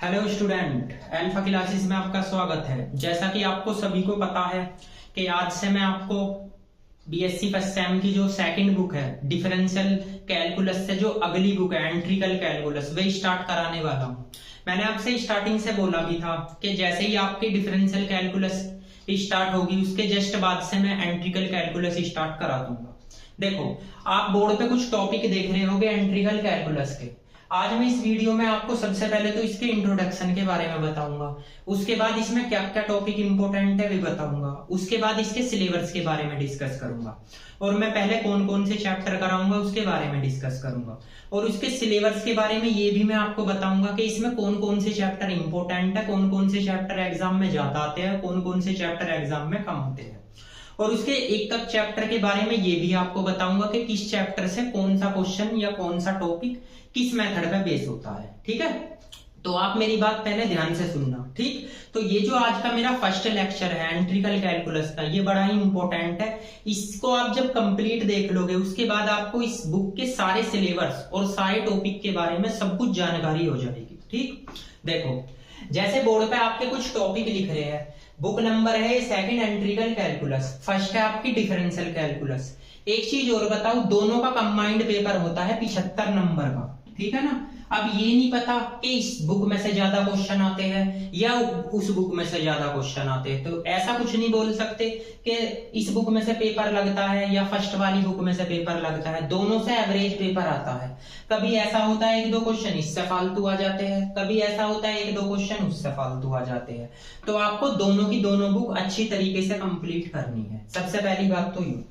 Hello student, alpha classes में आपका स्वागत है। जैसा कि आपको सभी को पता है कि आज से मैं आपको बीएससी फर्स्ट सेम की जो सेकंड बुक है डिफरेंशियल कैलकुलस से जो अगली बुक है एंट्रिकल कैलकुलस वे स्टार्ट कराने वाला हूँ। मैंने आपसे स्टार्टिंग से बोला भी था कि जैसे ही आपकी डिफरेंशियल कैलकुलस स्टार्ट होगी उसके जस्ट बाद से मैं एंट्रिकल कैलकुलस स्टार्ट करा दूंगा। देखो, आप बोर्ड पे कुछ टॉपिक देख रहे होगे एंट्रिकल कैलकुलस के। आज मैं इस वीडियो में आपको सबसे पहले तो इसके इंट्रोडक्शन के बारे में बताऊंगा, उसके बाद इसमें क्या क्या टॉपिक इंपॉर्टेंट है भी बताऊंगा, उसके बाद इसके सिलेबस के बारे में डिस्कस करूंगा और मैं पहले कौन कौन से चैप्टर कराऊंगा उसके बारे में डिस्कस करूंगा और उसके सिलेबस के बारे में ये भी मैं आपको बताऊंगा कि इसमें कौन कौन से चैप्टर इंपॉर्टेंट है, कौन कौन से चैप्टर एग्जाम में ज्यादा आते हैं, कौन कौन से चैप्टर एग्जाम में कम आते हैं और उसके एक एक चैप्टर के बारे में ये भी आपको बताऊंगा कि किस चैप्टर से कौन सा क्वेश्चन या कौन सा टॉपिक किस मेथड पे बेस होता है। ठीक है, तो आप मेरी बात पहले ध्यान से सुनना। ठीक, तो ये जो आज का मेरा फर्स्ट लेक्चर है एंट्रिकल कैलकुलस का, ये बड़ा ही इंपॉर्टेंट है। इसको आप जब कंप्लीट देख लोगे उसके बाद आपको इस बुक के सारे सिलेबस और सारे टॉपिक के बारे में सब कुछ जानकारी हो जाएगी। ठीक, देखो जैसे बोर्ड पे आपके कुछ टॉपिक लिख रहे हैं, बुक नंबर है सेकंड एंट्रिकल कैलकुलस, फर्स्ट है आपकी डिफरेंशियल कैलकुलस। एक चीज और बताऊं, दोनों का कंबाइंड पेपर होता है 75 नंबर का। ठीक है ना, अब ये नहीं पता कि इस बुक में से ज्यादा क्वेश्चन आते हैं या उस बुक में से ज्यादा क्वेश्चन आते हैं, तो ऐसा कुछ नहीं बोल सकते कि इस बुक में से पेपर लगता है या फर्स्ट वाली बुक में से पेपर लगता है। दोनों से एवरेज पेपर आता है। कभी ऐसा होता है एक दो क्वेश्चन इससे फालतू आ जाते हैं, कभी ऐसा होता है एक दो क्वेश्चन उससे फालतू आ जाते हैं। तो आपको दोनों की दोनों बुक अच्छी तरीके से कंप्लीट करनी है, सबसे पहली बात तो ये।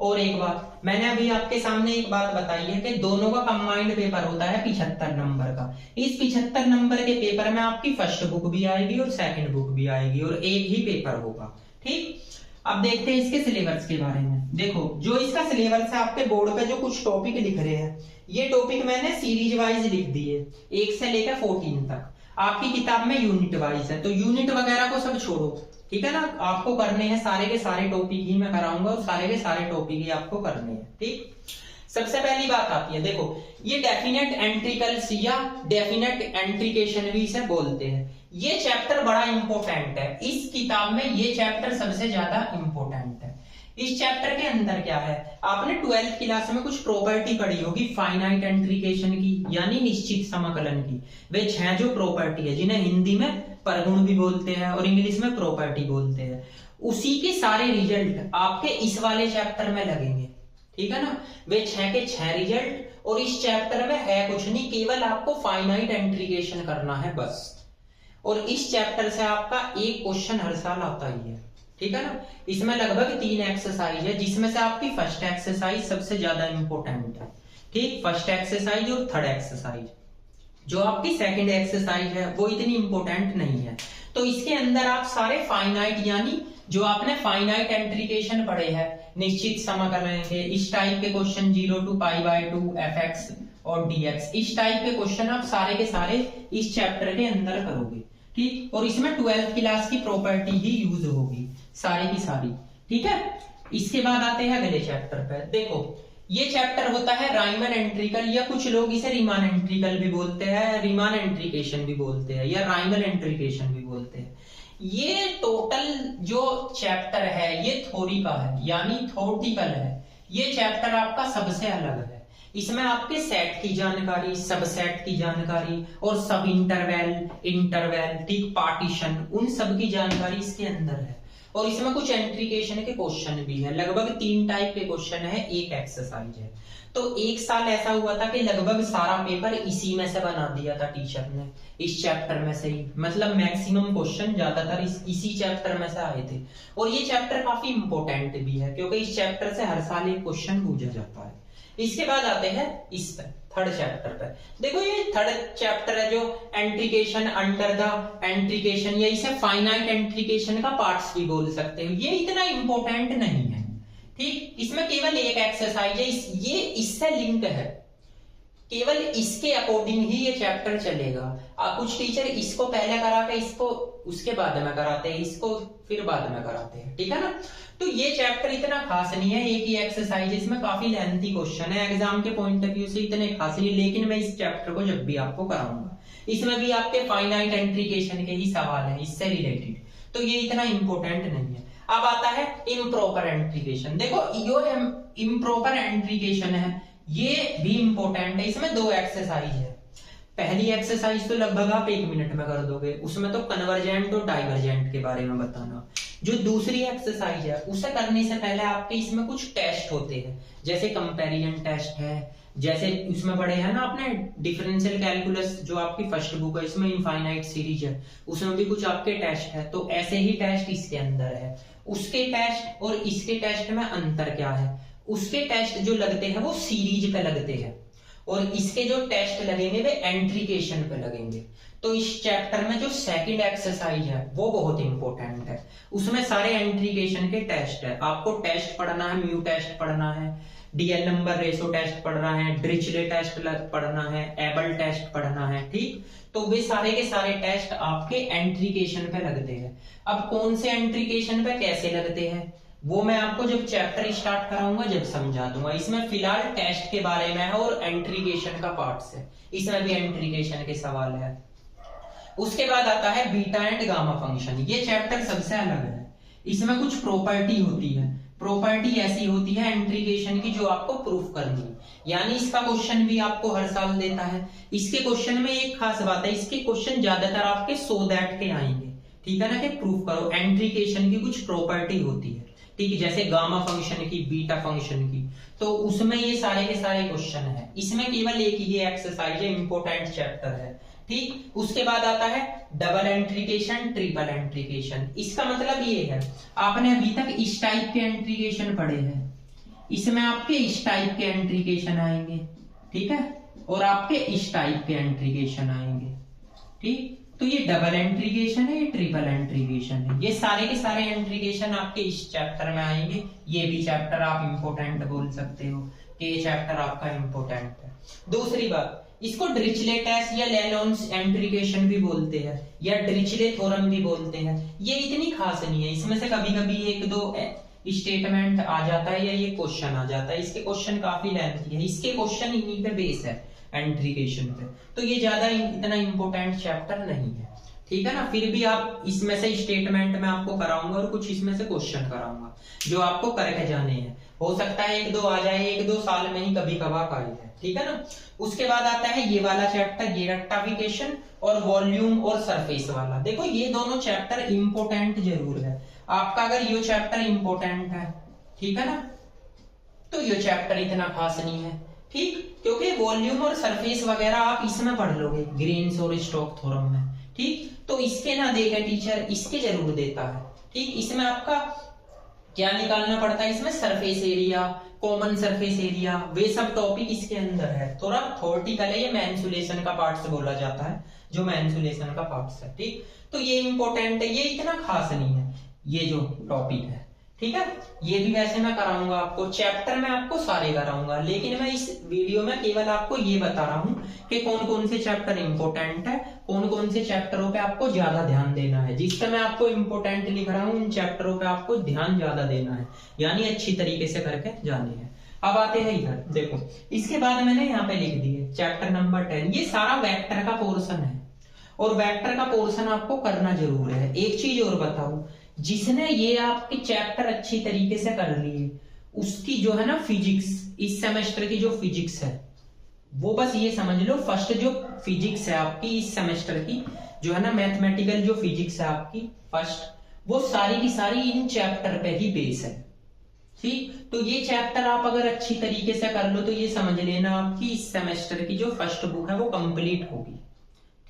और एक बात मैंने अभी आपके सामने एक बात बताई है कि दोनों का कंबाइंड पेपर होता है 75 नंबर का। इस 75 नंबर के पेपर में आपकी फर्स्ट बुक भी आएगी और सेकंड बुक भी आएगी और एक ही पेपर होगा। ठीक, अब देखते हैं इसके सिलेबस के बारे में। देखो, जो इसका सिलेबस है आपके बोर्ड पे जो कुछ टॉपिक लिख रहे हैं, ये टॉपिक मैंने सीरीज वाइज लिख दिए 1 से लेकर 14 तक। आपकी किताब में यूनिट वाइज है, तो यूनिट वगैरह को सब छोड़ो। ठीक है ना, आपको करने हैं सारे के सारे टॉपिक ही मैं कराऊंगा और सारे के सारे टॉपिक ही आपको करने हैं। ठीक, सबसे पहली बात आती है, देखो ये डेफिनेट एंट्रिकल्स या डेफिनेट एंट्रिकेशन भी इसे बोलते हैं। ये चैप्टर बड़ा इंपॉर्टेंट है, इस किताब में ये चैप्टर सबसे ज्यादा इंपॉर्टेंट है। इस चैप्टर के अंदर क्या है, आपने 12th क्लास में कुछ प्रॉपर्टी पढ़ी होगी फाइनाइट एंट्रिकेशन की, यानी निश्चित समाकलन की। वे 6 जो प्रॉपर्टी है जिन्हें हिंदी में परगुण भी बोलते हैं और इंग्लिश में प्रॉपर्टी बोलते हैं, उसी के सारे रिजल्ट आपके इस वाले चैप्टर में लगेंगे। ठीक है ना, वे 6 के 6 रिजल्ट, और इस चैप्टर में है कुछ नहीं, केवल आपको फाइनाइट एंट्रिकेशन करना है बस। और इस चैप्टर से आपका एक क्वेश्चन हर साल आता ही है। ठीक है ना, इसमें लगभग 3 एक्सरसाइज है, जिसमें से आपकी फर्स्ट एक्सरसाइज सबसे ज्यादा इंपॉर्टेंट है। ठीक, फर्स्ट एक्सरसाइज और थर्ड एक्सरसाइज। जो आपकी सेकंड एक्सरसाइज है वो इतनी इंपॉर्टेंट नहीं है। तो इसके अंदर आप सारे फाइनाइट यानी जो आपने फाइनाइट एंट्रिकेशन पढ़े हैं, निश्चित समाकलन के इस टाइप के क्वेश्चन 0 to π/2 fx और dx, इस टाइप के क्वेश्चन आप सारे के सारे इस चैप्टर के अंदर करोगे। ठीक, और इसमें 12th क्लास की प्रॉपर्टी ही यूज होगी सारी की सारी। ठीक है, इसके बाद आते हैं अगले चैप्टर पे। देखो, ये चैप्टर होता है राइमन एंट्रिकल, या कुछ लोग इसे रीमान एंट्रिकल भी बोलते हैं, रीमान एंट्रिकेशन भी बोलते हैं या राइमन एंट्रिकेशन भी बोलते हैं। ये टोटल जो चैप्टर है ये थ्योरी का है, यानी थ्योरेटिकल है। ये चैप्टर आपका सबसे अलग है। इसमें आपके सेट की जानकारी, सबसेट की जानकारी और सब इंटरवल, ठीक, पार्टीशन, उन सब की जानकारी इसके अंदर है। और इसमें कुछ एंट्रिकेशन के क्वेश्चन भी है, लगभग 3 टाइप के क्वेश्चन है, एक एक्सरसाइज है। तो एक साल ऐसा हुआ था कि लगभग सारा पेपर इसी में से बना दिया था टीचर ने, इस चैप्टर में से ही, मतलब मैक्सिमम क्वेश्चन ज्यादातर इसी चैप्टर में से आए थे। और ये चैप्टर काफी इंपॉर्टेंट भी है क्योंकि इस चैप्टर से हर साल एक क्वेश्चन पूछा जाता है। इसके बाद आते हैं इस थर्ड चैप्टर पे। देखो, ये थर्ड चैप्टर है जो एंट्रिकेशन अंडर द एंट्रिकेशन, या इसे फाइनाइट एंट्रिकेशन का पार्ट्स भी बोल सकते हो। ये इतना इंपॉर्टेंट नहीं है। ठीक, इसमें केवल एक एक्सरसाइज है, ये इससे लिंक है। केवल इसके अकॉर्डिंग ही ये चैप्टर चलेगा। कुछ टीचर इसको पहले करा के इसको उसके बाद में कराते हैं, इसको फिर बाद में कराते हैं, ठीक है ना। तो ये चैप्टर इतना खास नहीं है, एक ही एक्सरसाइज, इसमें काफी लेंथी क्वेश्चन है, एग्जाम के पॉइंट ऑफ व्यू से इतने खास नहीं, लेकिन मैं इस चैप्टर को जब भी आपको कराऊंगा इसमें भी आपके फाइनाइट इंट्रीगेशन के ही सवाल है इससे रिलेटेड, तो ये इतना इंपॉर्टेंट नहीं है। अब आता है इम्प्रॉपर इंट्रीगेशन। देखो यो इम्प्रॉपर इंट्रीगेशन है, ये भी इंपॉर्टेंट है। इसमें 2 एक्सरसाइज है। पहली एक्सरसाइज तो लगभग आप 1 मिनट में कर दोगे, उसमें तो कन्वर्जेंट और डाइवर्जेंट के बारे में बताना। जो दूसरी एक्सरसाइज है उसे करने से पहले आपके इसमें कुछ टेस्ट होते हैं, जैसे कंपैरिजन टेस्ट है, जैसे उसमें पढ़े हैं ना आपने डिफरेंशियल कैलकुलस, जो आपकी फर्स्ट बुक है, इसमें इनफाइनाइट सीरीज है, उसमें भी कुछ आपके टेस्ट है। तो ऐसे ही टेस्ट इसके अंदर है। उसके टेस्ट और इसके टेस्ट में अंतर क्या है? उसके टेस्ट जो लगते हैं वो सीरीज पे लगते हैं, और इसके जो टेस्ट लगेंगे वे एंट्रीकेशन पे लगेंगे। तो इस चैप्टर में जो सेकंड एक्सरसाइज है वो बहुत इंपॉर्टेंट है। उसमें सारे एंट्रीकेशन के टेस्ट है। आपको टेस्ट पढ़ना है, म्यू टेस्ट पढ़ना है, डीएल नंबर रेशो टेस्ट पढ़ना है, डिरिचले टेस्ट पढ़ना है, एबल टेस्ट पढ़ना है, ठीक। तो वे सारे के सारे टेस्ट आपके एंट्रीकेशन पे लगते हैं। अब कौन से एंट्रीकेशन पे कैसे लगते हैं वो मैं आपको जब चैप्टर स्टार्ट कराऊंगा जब समझा दूंगा। इसमें फिलहाल टेस्ट के बारे में है और एंट्रीकेशन का पार्ट है, इसमें भी एंट्रीकेशन के सवाल है। उसके बाद आता है बीटा एंड गामा फंक्शन। ये चैप्टर सबसे अलग है, इसमें कुछ प्रॉपर्टी होती है। प्रॉपर्टी ऐसी होती है एंट्रीकेशन की जो आपको प्रूफ करनी है, यानी इसका क्वेश्चन भी आपको हर साल देता है। इसके क्वेश्चन में एक खास बात है, इसके क्वेश्चन ज्यादातर आपके सो दैट के आएंगे, ठीक है ना, कि प्रूफ करो। एंट्रीकेशन की कुछ प्रॉपर्टी होती है, ठीक, जैसे गामा फंक्शन की, बीटा फंक्शन की, तो उसमें ये सारे के सारे क्वेश्चन है। इसमें केवल एक ही एक्सरसाइज है, इंपॉर्टेंट चैप्टर है, ठीक। उसके बाद आता है डबल एंट्रीकेशन, ट्रिपल एंट्रीकेशन। इसका मतलब ये है, आपने अभी तक इस टाइप के एंट्रीकेशन पढ़े हैं, इसमें आपके इस टाइप के एंट्रीकेशन आएंगे, ठीक है, और आपके इस टाइप के एंट्रीकेशन आएंगे, ठीक। तो ये डबल एंट्रीकेशन है, ये ट्रिपल एंट्रीकेशन है। ये सारे के सारे एंट्रीकेशन आपके इस चैप्टर में आएंगे। ये भी चैप्टर आप इंपॉर्टेंट बोल सकते हो कि ये चैप्टर आपका इंपॉर्टेंट है। दूसरी बात, इसको डिरिचले टेस्ट या लेनॉन्स एंट्रीकेशन भी बोलते हैं, या डिरिचले थ्योरम भी बोलते हैं। ये इतनी खास नहीं है, इसमें से कभी कभी 1-2 स्टेटमेंट आ जाता है या ये क्वेश्चन आ जाता है। इसके क्वेश्चन काफी लेंथी है, इसके क्वेश्चन इन्हीं पे बेस है एंट्रीकेशन पे, तो ये ज्यादा इतना इंपॉर्टेंट चैप्टर नहीं है, ठीक है ना। फिर भी आप इसमें से स्टेटमेंट में आपको कराऊंगा और कुछ इसमें से क्वेश्चन कराऊंगा जो आपको करके जाने हैं। हो सकता है 1-2 आ जाए, 1-2 साल में ही कभी कभार आए है, ठीक है ना। उसके बाद आता है ये वाला चैप्टर, ये रेक्टिफिकेशन और वॉल्यूम और सरफेस वाला। देखो ये दोनों चैप्टर इंपॉर्टेंट जरूर है आपका। अगर ये चैप्टर इंपॉर्टेंट है, ठीक है ना, तो ये चैप्टर इतना खास नहीं है, ठीक, क्योंकि वॉल्यूम और सरफेस वगैरह आप इसमें पढ़ लोगे, ग्रीन्स और स्टोक थ्योरम में, ठीक। तो इसके ना देगा टीचर, इसके जरूर देता है, ठीक। इसमें आपका क्या निकालना पड़ता है, इसमें surface area, common surface area, वे सब टॉपिक इसके अंदर है। थोड़ा थ्योरेटिकल है, ये मैनिपुलेशन का पार्ट से बोला जाता है, जो मैनिपुलेशन का पार्ट है, ठीक। तो ये इंपॉर्टेंट है, ये इतना खास नहीं है ये जो टॉपिक है, ठीक है। ये भी वैसे मैं कराऊंगा आपको, चैप्टर में आपको सारे कराऊंगा, लेकिन मैं इस वीडियो में केवल आपको ये बता रहा हूँ कि कौन कौन से चैप्टर इंपॉर्टेंट है, कौन कौन से चैप्टरों पे आपको ज्यादा ध्यान देना है। जिस पर मैं आपको इंपॉर्टेंट लिख रहा हूँ उन चैप्टरों पे आपको ध्यान ज्यादा देना है, यानी अच्छी तरीके से करके जाने हैं। अब आते हैं इधर, देखो इसके बाद मैंने यहाँ पे लिख दिए चैप्टर नंबर 10। ये सारा वेक्टर का पोर्शन है, और वेक्टर का पोर्शन आपको करना जरूर है। एक चीज और बताऊं, जिसने ये आपके चैप्टर अच्छी तरीके से कर लिए, उसकी जो है ना फिजिक्स, इस सेमेस्टर की जो फिजिक्स है वो बस ये समझ लो, फर्स्ट जो फिजिक्स है आपकी इस सेमेस्टर की, जो है ना मैथमेटिकल जो फिजिक्स है आपकी फर्स्ट, वो सारी की सारी इन चैप्टर पे ही बेस है, ठीक। तो ये चैप्टर आप अगर अच्छी तरीके से कर लो तो ये समझ लेना आपकी इस सेमेस्टर की जो फर्स्ट बुक है वो कंप्लीट होगी,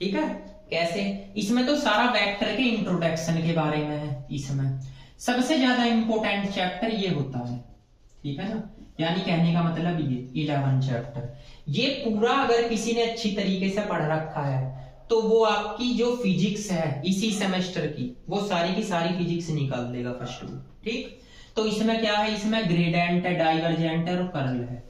ठीक है। कैसे? इसमें तो सारा वेक्टर के इंट्रोडक्शन के बारे में है। इसमें सबसे ज्यादा इंपॉर्टेंट चैप्टर ये होता है, ठीक है ना, यानी कहने का मतलब ये 11 चैप्टर, ये पूरा अगर किसी ने अच्छी तरीके से पढ़ रखा है तो वो आपकी जो फिजिक्स है इसी सेमेस्टर की, वो सारी की सारी फिजिक्स निकाल देगा फर्स्ट बुक, ठीक। तो इसमें क्या है, इसमें ग्रेडिएंट है, डाइवर्जेंट है और कर्ल है।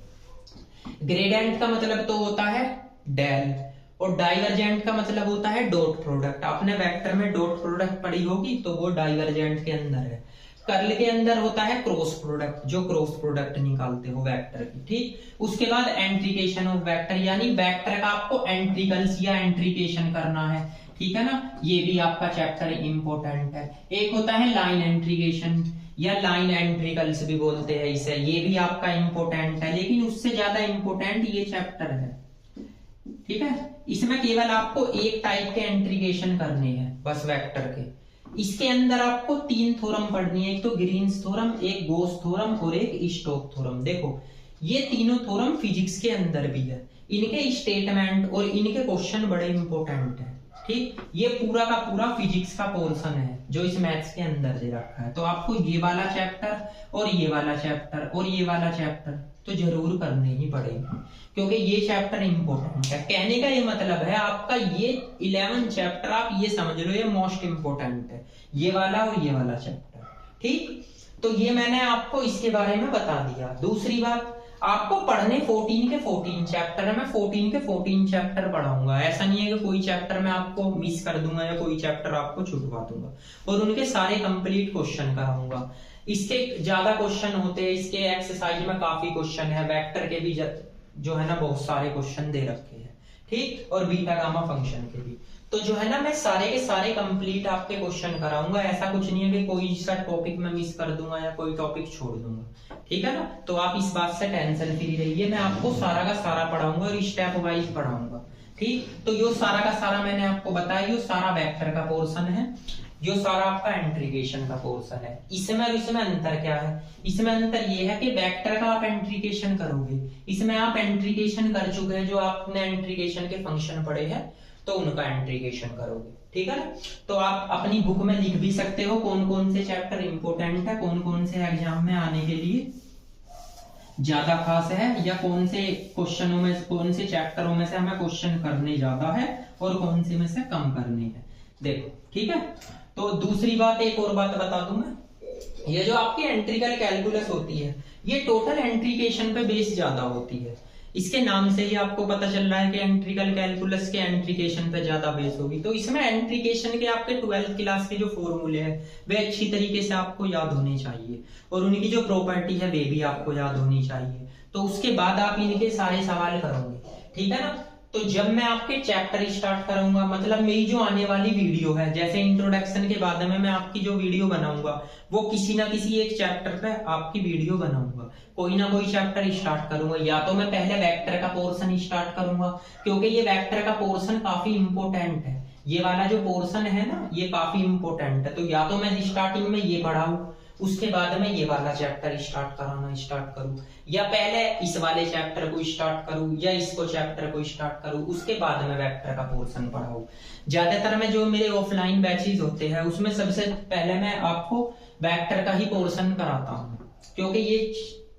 ग्रेडियंट का मतलब तो होता है डेल, और डाइवर्जेंट का मतलब होता है डॉट प्रोडक्ट। आपने वेक्टर में डॉट प्रोडक्ट पढ़ी होगी, तो वो डाइवर्जेंट के अंदर है। कर्ल के अंदर होता है क्रॉस प्रोडक्ट, जो क्रॉस प्रोडक्ट निकालते हो वेक्टर की, ठीक। उसके बाद एंट्रीकेशन ऑफ वेक्टर, यानी वेक्टर का आपको एंट्रिकल्स या एंट्रीकेशन करना है, ठीक है ना। ये भी आपका चैप्टर इंपॉर्टेंट है। एक होता है लाइन एंट्रीकेशन या लाइन एंट्रिकल्स भी बोलते हैं इसे, ये भी आपका इंपॉर्टेंट है, लेकिन उससे ज्यादा इंपॉर्टेंट ये चैप्टर है, ठीक है। इसमें केवल आपको एक टाइप के एंट्रीकेशन करने हैं बस वेक्टर के। इसके अंदर आपको 3 थ्योरम पढ़नी है, एक तो ग्रीन्स थ्योरम, एक गोस थ्योरम और एक स्टोक्स थ्योरम। देखो ये तीनों थ्योरम फिजिक्स के अंदर भी है, इनके स्टेटमेंट और इनके क्वेश्चन बड़े इंपॉर्टेंट है, ठीक। ये पूरा का पूरा फिजिक्स का पोर्शन है जो इस मैथ्स के अंदर दे रखा है। तो आपको ये वाला चैप्टर और ये वाला चैप्टर और ये वाला चैप्टर तो जरूर करने ही पड़ेगा, क्योंकि ये चैप्टर इंपॉर्टेंट है। कहने का ये मतलब है आपका ये 11 चैप्टर आप ये समझ लो ये मोस्ट इंपॉर्टेंट है, ये वाला और ये वाला चैप्टर, ठीक। तो ये मैंने आपको इसके बारे में बता दिया। दूसरी बात, आपको पढ़ने 14 के 14 चैप्टर है, मैं 14 के 14 चैप्टर पढ़ाऊंगा। ऐसा नहीं है कि कोई चैप्टर मैं आपको मिस कर दूंगा या कोई चैप्टर आपको छुटवा दूंगा, और उनके सारे कंप्लीट क्वेश्चन कराऊंगा। इसके ज्यादा क्वेश्चन होते हैं, इसके एक्सरसाइज में काफी क्वेश्चन है, वेक्टर के भी जो है ना बहुत सारे क्वेश्चन दे रखे हैं, ठीक, और बीटा गामा फंक्शन के भी। तो जो है ना मैं सारे के सारे कंप्लीट आपके क्वेश्चन कराऊंगा। ऐसा कुछ नहीं है कि कोई सा टॉपिक मैं मिस कर दूंगा या कोई टॉपिक छोड़ दूंगा, ठीक है ना। तो आप इस बात से टेंशन फ्री रहिए, मैं आपको सारा का सारा पढ़ाऊंगा और स्टेप वाइज पढ़ाऊंगा, ठीक। तो यो सारा का सारा मैंने आपको बताया, यो सारा वेक्टर का पोर्शन है, जो सारा आपका एंट्रीकेशन का पोर्शन है। इसमें और इसमें अंतर क्या है? इसमें अंतर ये है कि वेक्टर का आप एंट्रीकेशन करोगे, इसमें आप एंट्रीकेशन कर चुके हैं, जो आपने एंट्रीकेशन के फंक्शन पढ़े हैं तो उनका एंट्रीकेशन करोगे, ठीक है ना। तो आप अपनी बुक में लिख भी सकते हो कौन कौन से चैप्टर इंपॉर्टेंट है, कौन कौन से एग्जाम में आने के लिए ज्यादा खास है, या कौन से क्वेश्चनों में, कौन से चैप्टरों में से हमें क्वेश्चन करने ज्यादा है और कौन से में से कम करने हैं, देखो, ठीक है। तो दूसरी बात, एक और बात बता दूं मैं, ये जो आपकी एंट्रिकल कैलकुलस होती है ये टोटल एंट्रीकेशन पे बेस ज्यादा होती है। इसके नाम से ही आपको पता चल रहा है कि एंट्रिकल कैलकुलस के एंट्रीकेशन पे ज्यादा बेस होगी। तो इसमें एंट्रीकेशन के आपके 12th क्लास के जो फॉर्मूले हैं वे अच्छी तरीके से आपको याद होने चाहिए, और उनकी जो प्रॉपर्टी है वे भी आपको याद होनी चाहिए। तो उसके बाद आप इनके सारे सवाल करोगे, ठीक है ना। तो जब मैं आपके चैप्टर स्टार्ट करूंगा, मतलब मेरी जो आने वाली वीडियो है, जैसे इंट्रोडक्शन के बाद में मैं आपकी जो वीडियो बनाऊंगा वो किसी ना किसी एक चैप्टर पे आपकी वीडियो बनाऊंगा, कोई ना कोई चैप्टर स्टार्ट करूंगा। या तो मैं पहले वेक्टर का पोर्शन स्टार्ट करूंगा, क्योंकि ये वेक्टर का पोर्शन काफी इंपॉर्टेंट है, ये वाला जो पोर्शन है ना ये काफी इंपॉर्टेंट है। तो या तो मैं स्टार्टिंग में ये पढ़ाऊं, उसके बाद में ये वाला चैप्टर स्टार्ट करूं, या पहले इस वाले चैप्टर को स्टार्ट करूं या इसको चैप्टर को स्टार्ट करूं, उसके बाद में वेक्टर का पोर्शन पढ़ाऊं। ज्यादातर में जो मेरे ऑफलाइन बैचेस होते हैं उसमें सबसे पहले मैं आपको वेक्टर का ही पोर्शन कराता हूं, क्योंकि ये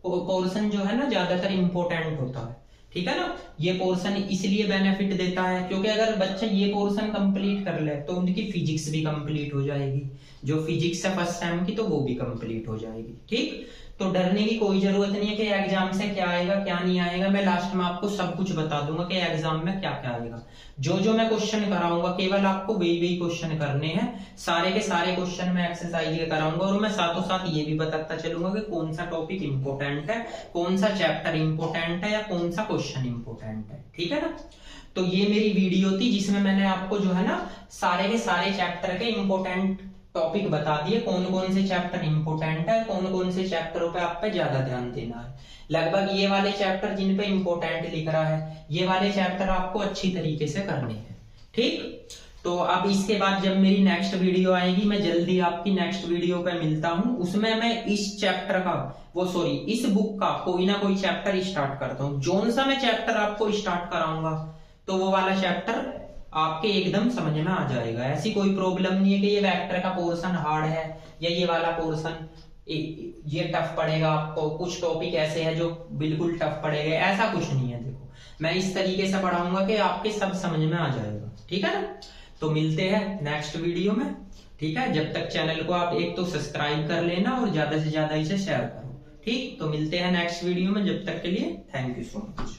पोर्शन जो है ना ज्यादातर इंपॉर्टेंट होता है, ठीक है ना। ये पोर्शन इसलिए बेनिफिट देता है क्योंकि अगर बच्चा ये पोर्शन कंप्लीट कर ले तो उनकी फिजिक्स भी कंप्लीट हो जाएगी, जो फिजिक्स है फर्स्ट टाइम की तो वो भी कंप्लीट हो जाएगी, ठीक। तो डरने की कोई जरूरत नहीं है कि एग्जाम से क्या आएगा क्या नहीं आएगा, मैं लास्ट में आपको सब कुछ बता दूंगा कि एग्जाम में क्या क्या आएगा। जो मैं क्वेश्चन कराऊंगा केवल आपको वही क्वेश्चन करने हैं, सारे के सारे क्वेश्चन मैं एक्सरसाइज कराऊंगा, और मैं साथों साथ ये भी बताता चलूंगा कि कौन सा टॉपिक इंपॉर्टेंट है, कौन सा चैप्टर इंपॉर्टेंट है या कौन सा क्वेश्चन इंपॉर्टेंट है, ठीक है ना। तो ये मेरी वीडियो थी जिसमें मैंने आपको जो है ना सारे के सारे चैप्टर के इंपॉर्टेंट टॉपिक बता दिए, कौन कौन से चैप्टर इंपॉर्टेंट है, कौन कौन से चैप्टरों पे आप पे ज्यादा ध्यान देना है। लगभग ये वाले चैप्टर जिन पे इंपॉर्टेंट लिख रहा है ये वाले चैप्टर आपको अच्छी तरीके से करने हैं, ठीक। तो अब इसके बाद जब मेरी नेक्स्ट वीडियो आएगी, मैं जल्दी आपकी नेक्स्ट वीडियो पे मिलता हूं, उसमें मैं इस चैप्टर का इस बुक का कोई ना कोई चैप्टर स्टार्ट करता हूँ। जोन सा मैं चैप्टर आपको स्टार्ट कराऊंगा तो वो वाला चैप्टर आपके एकदम समझ में आ जाएगा। ऐसी कोई प्रॉब्लम नहीं है कि ये वेक्टर का पोर्शन हार्ड है या ये वाला पोर्शन ये टफ पड़ेगा आपको, कुछ टॉपिक ऐसे हैं जो बिल्कुल टफ पड़ेगा, ऐसा कुछ नहीं है। देखो मैं इस तरीके से पढ़ाऊंगा कि आपके सब समझ में आ जाएगा, ठीक है ना। तो मिलते हैं नेक्स्ट वीडियो में, ठीक है। जब तक चैनल को आप एक तो सब्सक्राइब कर लेना और ज्यादा से ज्यादा इसे शेयर करो, ठीक। तो मिलते हैं नेक्स्ट वीडियो में, जब तक के लिए थैंक यू सो मच।